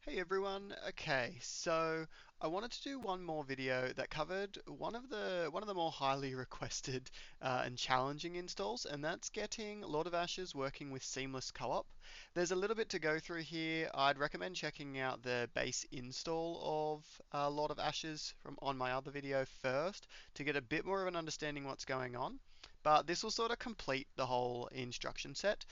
Hey everyone. Okay, so I wanted to do one more video that covered one of the more highly requested and challenging installs, and that's getting Lord of Ashes working with Seamless Co-op. There's a little bit to go through here. I'd recommend checking out the base install of Lord of Ashes from on my other video first to get a bit more of an understanding what's going on. But this will sort of complete the whole instruction set.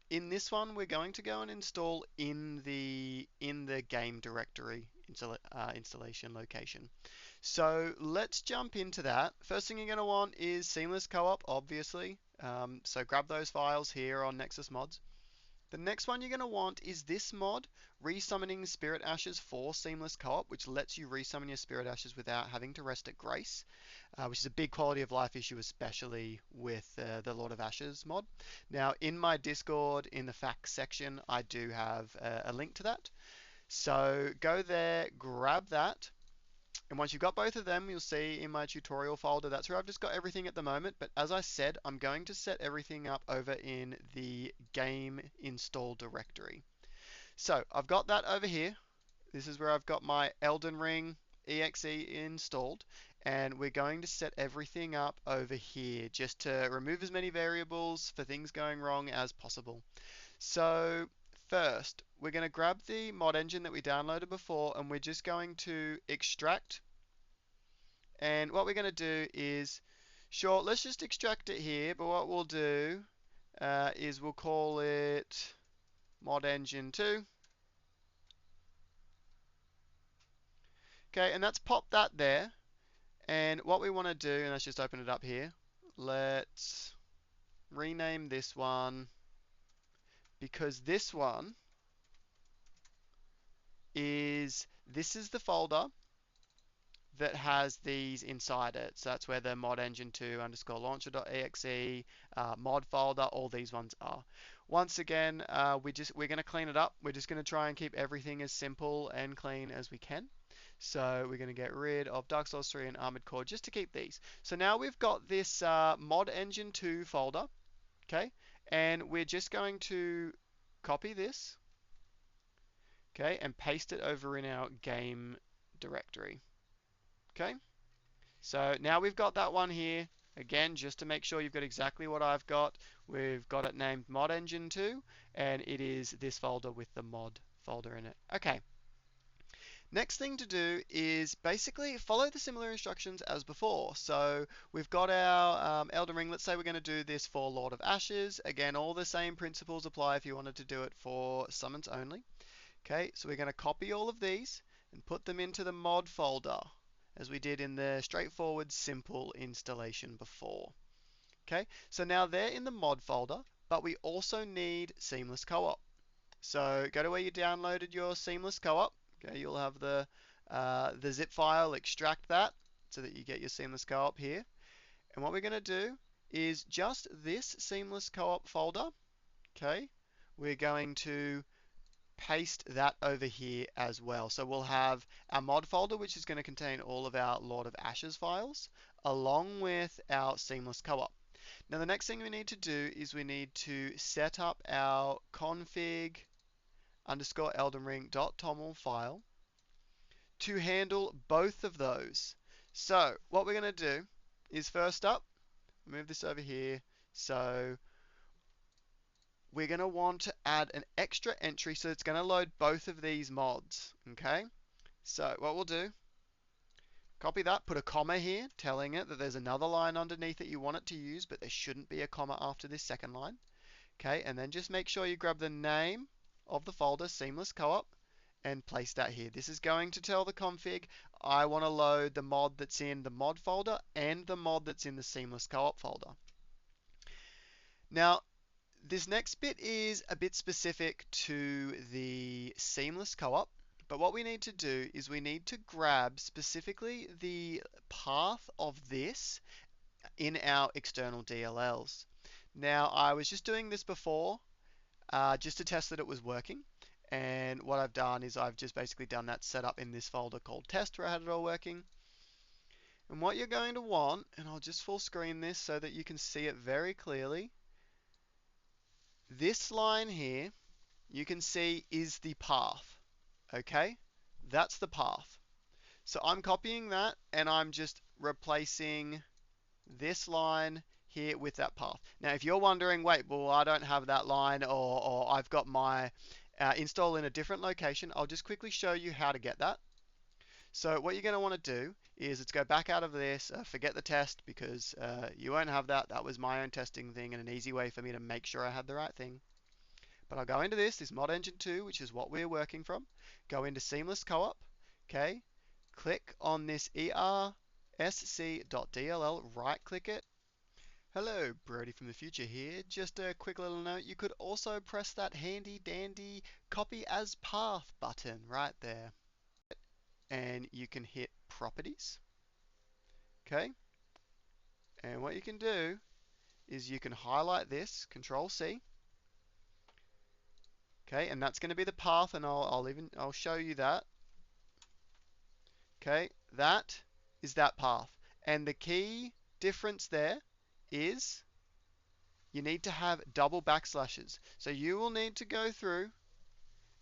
In this one, we're going to go and install in the game directory installation location. So let's jump into that. First thing you're going to want is Seamless Co-op, obviously. So grab those files here on Nexus Mods. The next one you're going to want is this mod, Resummoning Spirit Ashes for Seamless Co-op, which lets you resummon your Spirit Ashes without having to rest at Grace, which is a big quality of life issue, especially with the Lord of Ashes mod. Now, in my Discord, in the facts section, I do have a link to that. So go there, grab that. And once you've got both of them, you'll see in my tutorial folder, that's where I've just got everything at the moment. But as I said, I'm going to set everything up over in the game install directory. So I've got that over here. This is where I've got my Elden Ring exe installed. And we're going to set everything up over here just to remove as many variables for things going wrong as possible. So first, we're going to grab the mod engine that we downloaded before, and we're just going to extract. And what we're going to do is, sure, let's just extract it here, but what we'll do is we'll call it mod engine 2. Okay, and that's popped that there. And what we want to do, and let's just open it up here. Let's rename this one, because this one this is the folder that has these inside it. So that's where the mod engine 2 underscore launcher.exe, mod folder, all these ones are. Once again, we're going to clean it up. We're just going to try and keep everything as simple and clean as we can. So we're going to get rid of Dark Souls 3 and Armored Core just to keep these. So now we've got this mod engine 2 folder, okay, and we're just going to copy this, okay, and paste it over in our game directory. Okay, so now we've got that one here. Again, just to make sure you've got exactly what I've got, we've got it named mod engine 2, and it is this folder with the mod folder in it. Okay, next thing to do is basically follow the similar instructions as before. So we've got our Elden Ring. Let's say we're going to do this for Lord of Ashes. Again, all the same principles apply if you wanted to do it for summons only. Okay, so we're going to copy all of these and put them into the mod folder, as we did in the straightforward simple installation before. Okay, so now they're in the mod folder, but we also need Seamless Co-op. So go to where you downloaded your Seamless Co-op. Okay, you'll have the zip file, extract that so that you get your Seamless Co-op here. And what we're going to do is just this Seamless Co-op folder. Okay, we're going to paste that over here as well. So we'll have our mod folder, which is going to contain all of our Lord of Ashes files, along with our Seamless Co-op. Now the next thing we need to do is we need to set up our config underscore eldenring.toml file to handle both of those. So what we're going to do is first up, move this over here. So we're going to want to add an extra entry, so it's going to load both of these mods. Okay, so what we'll do, copy that, put a comma here telling it that there's another line underneath that you want it to use, but there shouldn't be a comma after this second line. Okay, and then just make sure you grab the name of the folder, Seamless Co-op, and place that here. This is going to tell the config I want to load the mod that's in the mod folder and the mod that's in the Seamless Co-op folder. Now this next bit is a bit specific to the Seamless Co-op, but what we need to do is we need to grab specifically the path of this in our external DLLs. Now, I was just doing this before just to test that it was working, and what I've done is I've just basically done that setup in this folder called test where I had it all working. And what you're going to want, and I'll just full screen this so that you can see it very clearly, this line here, you can see is the path. Okay, that's the path. So I'm copying that and I'm just replacing this line here with that path. Now, if you're wondering, wait, well, I don't have that line, or I've got my install in a different location, I'll just quickly show you how to get that. So what you're going to want to do is let's go back out of this, forget the test because you won't have that. That was my own testing thing and an easy way for me to make sure I had the right thing. But I'll go into this Mod Engine 2, which is what we're working from. Go into Seamless Co-op, okay? Click on this ersc.dll, right click it. Hello, Brody from the future here. Just a quick little note, you could also press that handy dandy copy as path button right there. And you can hit properties, okay? And what you can do is you can highlight this, Control C, okay? And that's going to be the path, and I'll show you that. Okay, that is that path. And the key difference there is you need to have double backslashes. So you will need to go through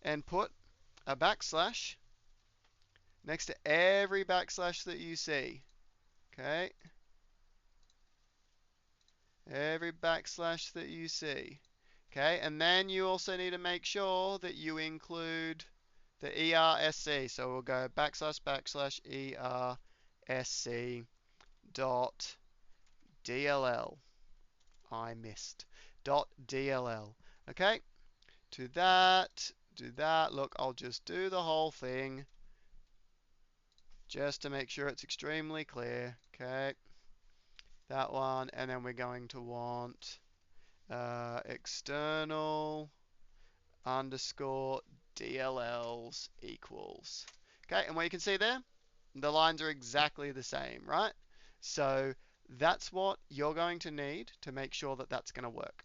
and put a backslash next to every backslash that you see. Okay, every backslash that you see. Okay, and then you also need to make sure that you include the ERSC. So we'll go backslash backslash ERSC dot DLL. I missed. .dll. Okay, do that, do that. Look, I'll just do the whole thing just to make sure it's extremely clear. Okay, that one, and then we're going to want external underscore DLLs equals. Okay, and what you can see there, the lines are exactly the same, right? So that's what you're going to need to make sure that that's going to work.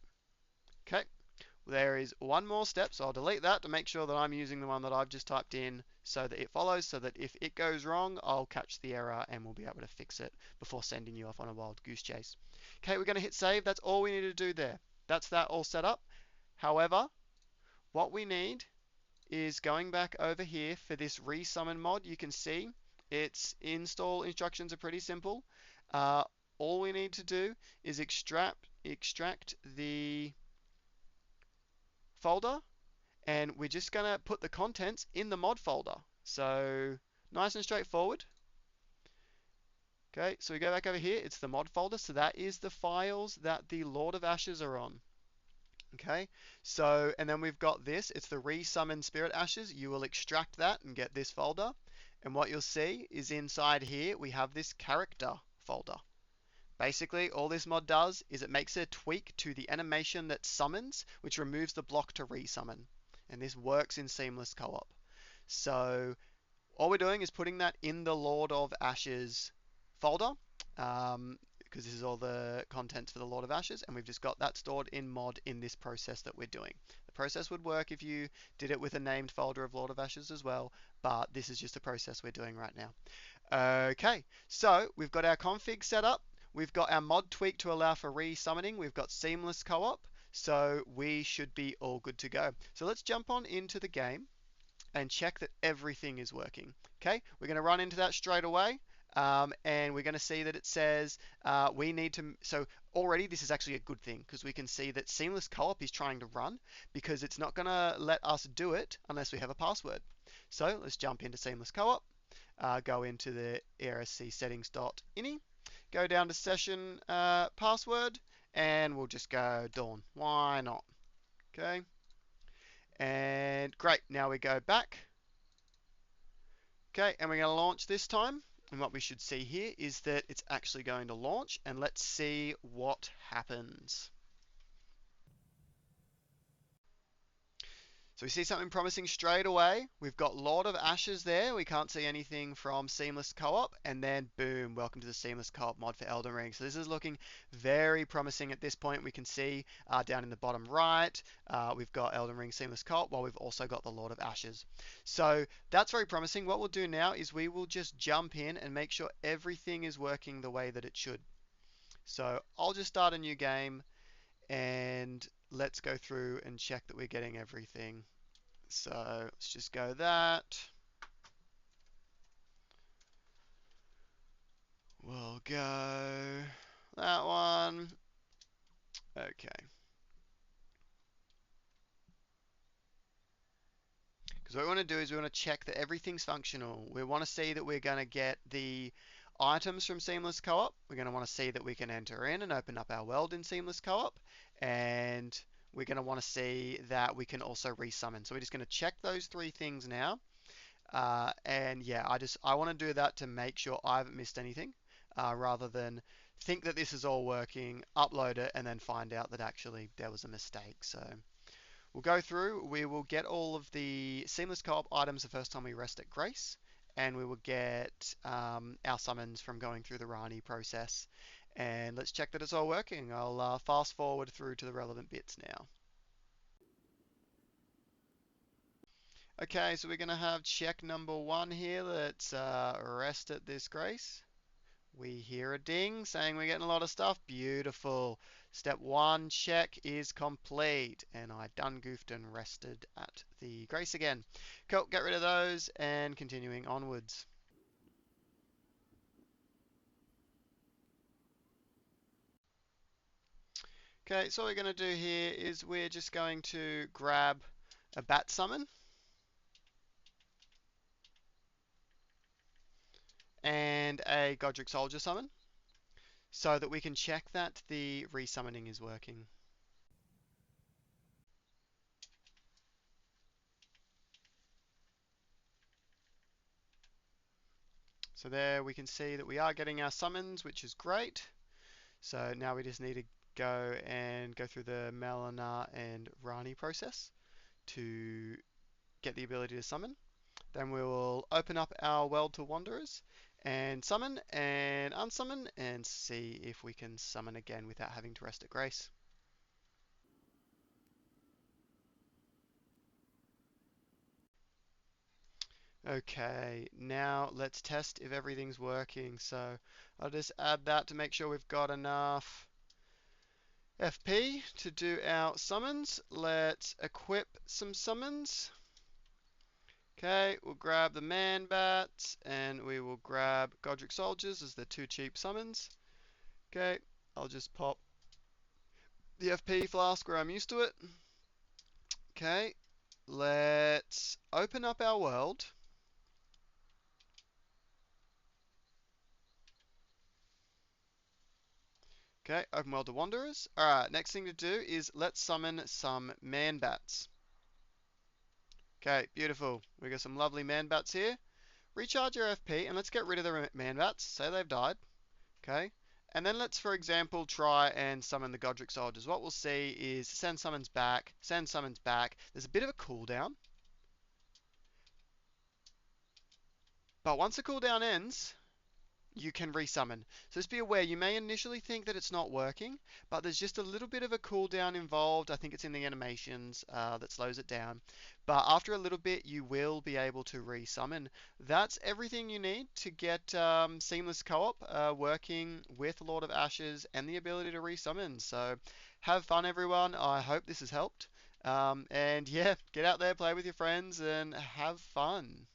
Okay, there is one more step, so I'll delete that to make sure that I'm using the one that I've just typed in so that it follows, so that if it goes wrong, I'll catch the error and we'll be able to fix it before sending you off on a wild goose chase. Okay, we're going to hit save. That's all we need to do there. That's that all set up. However, what we need is going back over here for this resummon mod. You can see its install instructions are pretty simple. All we need to do is extract the folder, and we're just going to put the contents in the mod folder. So nice and straightforward. Okay, so we go back over here, it's the mod folder, so that is the files that the Lord of Ashes are on. Okay, so, and then we've got this, it's the resummon spirit ashes. You will extract that and get this folder, and what you'll see is inside here we have this character folder. Basically, all this mod does is it makes a tweak to the animation that summons, which removes the block to resummon. And this works in Seamless Co-op. So all we're doing is putting that in the Lord of Ashes folder, because this is all the contents for the Lord of Ashes, and we've just got that stored in mod in this process that we're doing. The process would work if you did it with a named folder of Lord of Ashes as well, but this is just a process we're doing right now. Okay, so we've got our config set up. We've got our mod tweak to allow for resummoning. We've got Seamless Co-op, so we should be all good to go. So let's jump on into the game and check that everything is working. Okay, we're going to run into that straight away, and we're going to see that it says we need to, so already this is actually a good thing because we can see that Seamless Co-op is trying to run because it's not going to let us do it unless we have a password. So let's jump into Seamless Co-op, go into the ERSC settings.ini, go down to session password, and we'll just go Dawn. Why not? Okay. And great, now we go back. Okay, and we're going to launch this time. And what we should see here is that it's actually going to launch, and let's see what happens. So we see something promising straight away. We've got Lord of Ashes there. We can't see anything from Seamless Co-op. And then boom, welcome to the Seamless Co-op mod for Elden Ring. So this is looking very promising at this point. We can see down in the bottom right, we've got Elden Ring Seamless Co-op, while we've also got the Lord of Ashes. So that's very promising. What we'll do now is we will just jump in and make sure everything is working the way that it should. So I'll just start a new game, and let's go through and check that we're getting everything So let's just go that. We'll go that one. Okay. Because what we want to do is we want to check that everything's functional. We want to see that we're going to get the items from Seamless Co-op. We're going to want to see that we can enter in and open up our world in Seamless Co-op. And we're going to want to see that we can also resummon. So we're just going to check those three things now. And yeah, I want to do that to make sure I haven't missed anything, rather than think that this is all working, upload it, and then find out that actually there was a mistake. So we'll go through, we will get all of the Seamless Co-op items the first time we rest at Grace, and we will get our summons from going through the Rani process. And let's check that it's all working. I'll fast forward through to the relevant bits now. Okay, so we're going to have check number 1 here. Let's rest at this Grace. We hear a ding saying we're getting a lot of stuff. Beautiful. Step 1 check is complete. And I done goofed and rested at the Grace again. Cool, get rid of those and continuing onwards. Okay, so what we're going to do here is we're just going to grab a bat summon and a Godric Soldier summon so that we can check that the resummoning is working. So there we can see that we are getting our summons, which is great. So now we just need to go through the Melina and Rani process to get the ability to summon. Then we will open up our world to Wanderers and summon and unsummon and see if we can summon again without having to rest at Grace. Okay, now let's test if everything's working. So I'll just add that to make sure we've got enough FP to do our summons. Let's equip some summons. Okay, we'll grab the man bats and we will grab Godric Soldiers as the 2 cheap summons. Okay, I'll just pop the FP flask where I'm used to it. Okay, let's open up our world. Okay, open world to Wanderers. Alright, next thing to do is let's summon some man bats. Okay, beautiful. We got some lovely man bats here. Recharge your FP and let's get rid of the man bats. Say they've died. Okay. And then let's, for example, try and summon the Godric Soldiers. What we'll see is send summons back, send summons back. There's a bit of a cooldown. But once the cooldown ends, you can resummon. So just be aware, you may initially think that it's not working, but there's just a little bit of a cooldown involved. I think it's in the animations that slows it down. But after a little bit, you will be able to resummon. That's everything you need to get Seamless Co-op working with Lord of Ashes and the ability to resummon. So have fun, everyone. I hope this has helped. And yeah, get out there, play with your friends, and have fun.